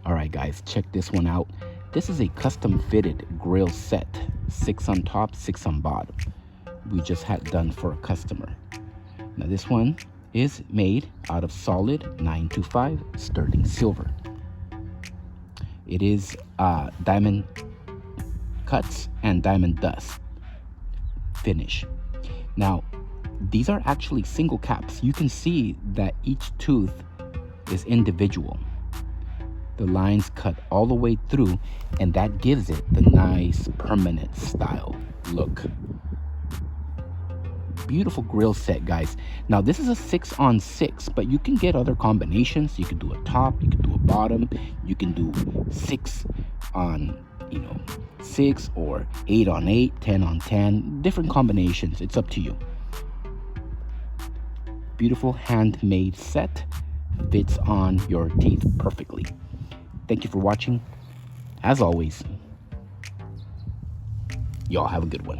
All right, guys, check this one out. This is a custom fitted grill set, 6 on top, 6 on bottom. We just had done for a customer. Now this one is made out of solid 925 sterling silver. It is diamond cuts and diamond dust finish. Now these are actually single caps. You can see that each tooth is individual. The lines cut all the way through, and that gives it the nice permanent style look. Beautiful grill set, guys. Now this is a 6 on 6, but you can get other combinations. You can do a top, you can do a bottom, you can do 6 on 6 or 8 on 8, 10 on 10, different combinations. It's up to you. Beautiful handmade set, fits on your teeth perfectly. Thank you for watching. As always, y'all have a good one.